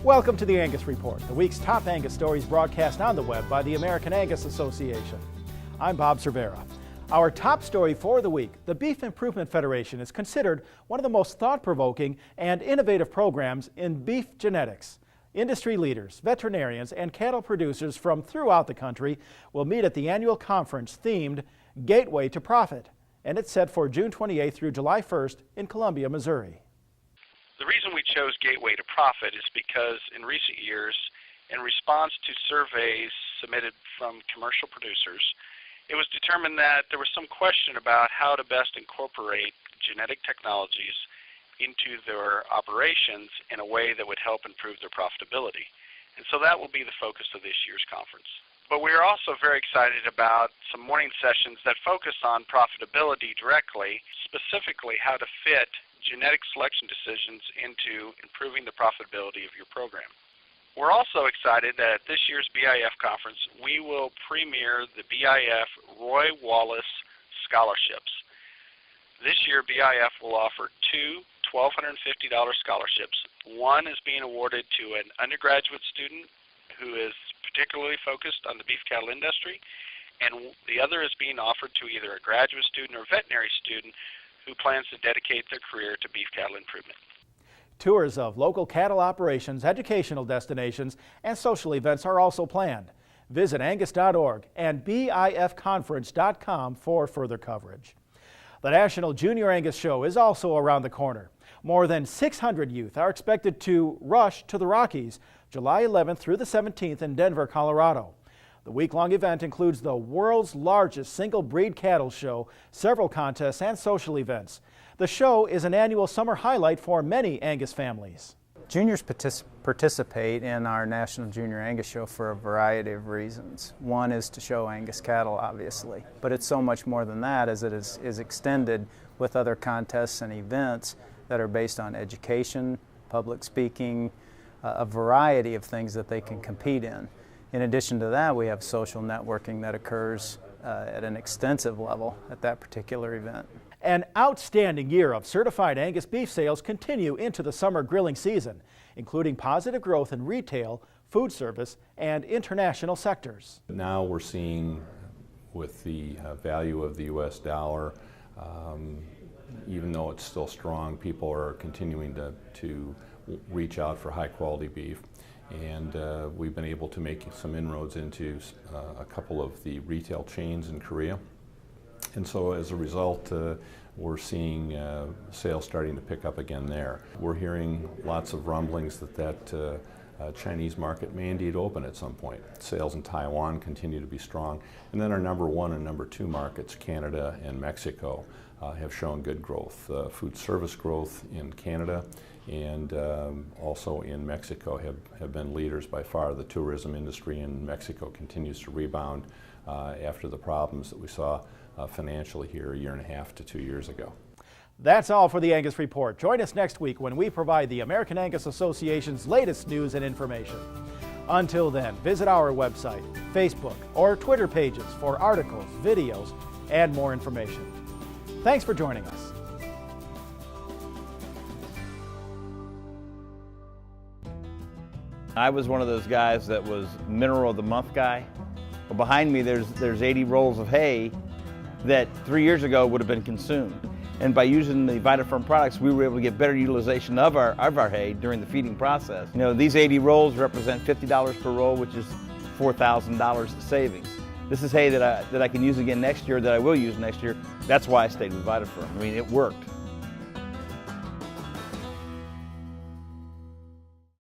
Welcome to the Angus Report, the week's top Angus stories broadcast on the web by the American Angus Association. I'm Bob Cervera. Our top story for the week: the Beef Improvement Federation is considered one of the most thought-provoking and innovative programs in beef genetics. Industry leaders, veterinarians, and cattle producers from throughout the country will meet at the annual conference themed Gateway to Profit, and it's set for June 28th through July 1st in Columbia, Missouri. The reason we chose Gateway to Profit is because in recent years, in response to surveys submitted from commercial producers, it was determined that there was some question about how to best incorporate genetic technologies into their operations in a way that would help improve their profitability. And so that will be the focus of this year's conference. But we are also very excited about some morning sessions that focus on profitability directly, specifically how to fit genetic selection decisions into improving the profitability of your program. We're also excited that at this year's BIF conference, we will premiere the BIF Roy Wallace Scholarships. This year, BIF will offer two $1,250 scholarships. One is being awarded to an undergraduate student who is particularly focused on the beef cattle industry, and the other is being offered to either a graduate student or veterinary student who plans to dedicate their career to beef cattle improvement. Tours of local cattle operations, educational destinations, and social events are also planned. Visit angus.org and bifconference.com for further coverage. The National Junior Angus Show is also around the corner. More than 600 youth are expected to rush to the Rockies July 11th through the 17th in Denver, Colorado. The week-long event includes the world's largest single-breed cattle show, several contests, and social events. The show is an annual summer highlight for many Angus families. Juniors participate in our National Junior Angus Show for a variety of reasons. One is to show Angus cattle, obviously, but it's so much more than that, as it is extended with other contests and events that are based on education, public speaking, a variety of things that they can compete in. In addition to that, we have social networking that occurs at an extensive level at that particular event. An outstanding year of certified Angus beef sales continue into the summer grilling season, including positive growth in retail, food service, and international sectors. Now we're seeing, with the value of the U.S. dollar, even though it's still strong, people are continuing to reach out for high quality beef. And we've been able to make some inroads into a couple of the retail chains in Korea. And so as a result, we're seeing sales starting to pick up again there. We're hearing lots of rumblings that Chinese market may indeed open at some point. Sales in Taiwan continue to be strong. And then our number one and number two markets, Canada and Mexico, have shown good growth. Food service growth in Canada and also in Mexico have been leaders by far. The tourism industry in Mexico continues to rebound after the problems that we saw financially here a year and a half to 2 years ago. That's all for the Angus Report. Join us next week when we provide the American Angus Association's latest news and information. Until then, visit our website, Facebook, or Twitter pages for articles, videos, and more information. Thanks for joining us. I was one of those guys that was Mineral of the Month guy. Well, behind me there's 80 rolls of hay that 3 years ago would have been consumed. And by using the VitaFirm products, we were able to get better utilization of our hay during the feeding process. You know, these 80 rolls represent $50 per roll, which is $4,000 savings. This is hay that I can use again next year, that I will use next year. That's why I stayed with VitaFirm. I mean, it worked.